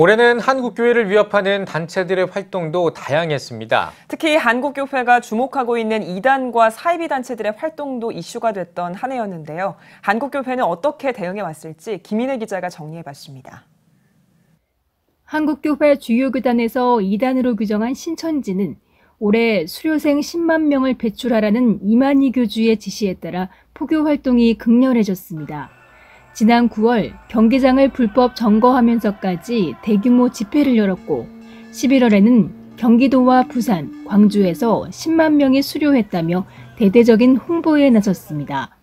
올해는 한국교회를 위협하는 단체들의 활동도 다양했습니다. 특히 한국교회가 주목하고 있는 이단과 사이비 단체들의 활동도 이슈가 됐던 한 해였는데요. 한국교회는 어떻게 대응해 왔을지 김인혜 기자가 정리해봤습니다. 한국교회 주요 교단에서 이단으로 규정한 신천지는 올해 수료생 10만 명을 배출하라는 이만희 교주의 지시에 따라 포교 활동이 극렬해졌습니다. 지난 9월 경기장을 불법 점거하면서까지 대규모 집회를 열었고 11월에는 경기도와 부산, 광주에서 10만 명이 수료했다며 대대적인 홍보에 나섰습니다.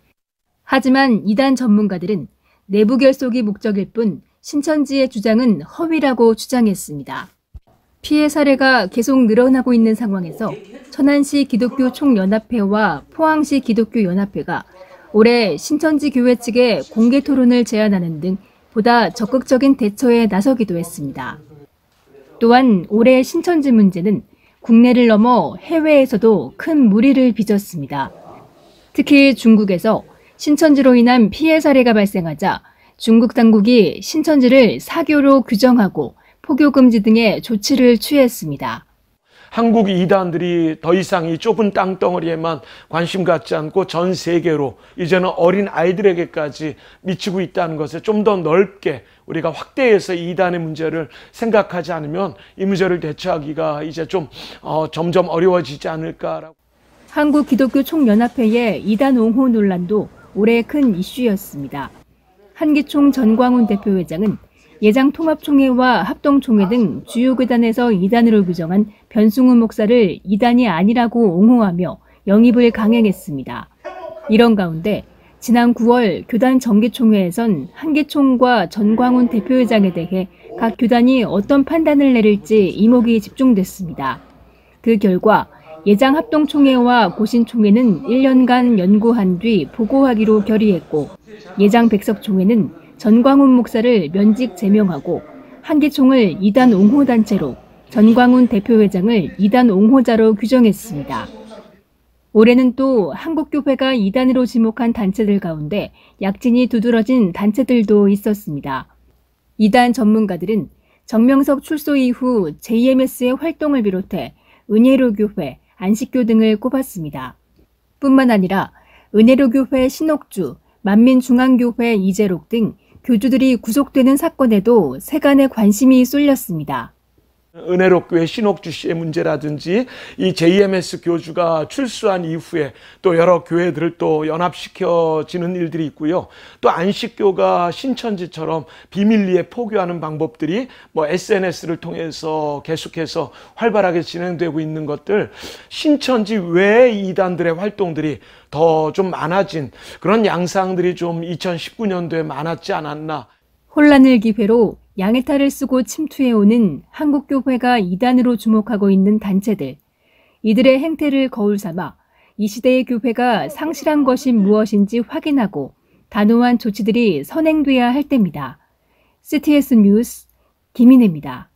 하지만 이단 전문가들은 내부 결속이 목적일 뿐 신천지의 주장은 허위라고 주장했습니다. 피해 사례가 계속 늘어나고 있는 상황에서 천안시 기독교 총연합회와 포항시 기독교 연합회가 올해 신천지 교회 측에 공개 토론을 제안하는 등 보다 적극적인 대처에 나서기도 했습니다. 또한 올해 신천지 문제는 국내를 넘어 해외에서도 큰 물의를 빚었습니다. 특히 중국에서 신천지로 인한 피해 사례가 발생하자 중국 당국이 신천지를 사교로 규정하고 포교 금지 등의 조치를 취했습니다. 한국 이단들이 더 이상 이 좁은 땅덩어리에만 관심 갖지 않고 전 세계로 이제는 어린 아이들에게까지 미치고 있다는 것을 좀 더 넓게 우리가 확대해서 이단의 문제를 생각하지 않으면 이 문제를 대처하기가 이제 좀 점점 어려워지지 않을까라고. 한국 기독교 총연합회의 이단 옹호 논란도 올해 큰 이슈였습니다. 한기총 전광훈 대표회장은 예장통합총회와 합동총회 등 주요 교단에서 이단으로 규정한 변승훈 목사를 이단이 아니라고 옹호하며 영입을 강행했습니다. 이런 가운데 지난 9월 교단 정기총회에선 한기총과 전광훈 대표회장에 대해 각 교단이 어떤 판단을 내릴지 이목이 집중됐습니다. 그 결과 예장합동총회와 고신총회는 1년간 연구한 뒤 보고하기로 결의했고 예장백석총회는 전광훈 목사를 면직 제명하고 한기총을 이단 옹호단체로 전광훈 대표회장을 이단 옹호자로 규정했습니다. 올해는 또 한국교회가 이단으로 지목한 단체들 가운데 약진이 두드러진 단체들도 있었습니다. 이단 전문가들은 정명석 출소 이후 JMS의 활동을 비롯해 은혜로교회, 안식교 등을 꼽았습니다. 뿐만 아니라 은혜로교회 신옥주, 만민중앙교회 이재록 등 교주들이 구속되는 사건에도 세간의 관심이 쏠렸습니다. 은혜롭교회 신옥주 씨의 문제라든지 이 JMS 교주가 출소한 이후에 또 여러 교회들을 또 연합시켜지는 일들이 있고요. 또 안식교가 신천지처럼 비밀리에 포교하는 방법들이 SNS를 통해서 계속해서 활발하게 진행되고 있는 것들, 신천지 외의 이단들의 활동들이 더 좀 많아진 그런 양상들이 좀 2019년도에 많았지 않았나. 혼란을 기회로 양의 탈을 쓰고 침투해오는 한국교회가 이단으로 주목하고 있는 단체들. 이들의 행태를 거울 삼아 이 시대의 교회가 상실한 것이 무엇인지 확인하고 단호한 조치들이 선행돼야 할 때입니다. CTS 뉴스 김인혜입니다.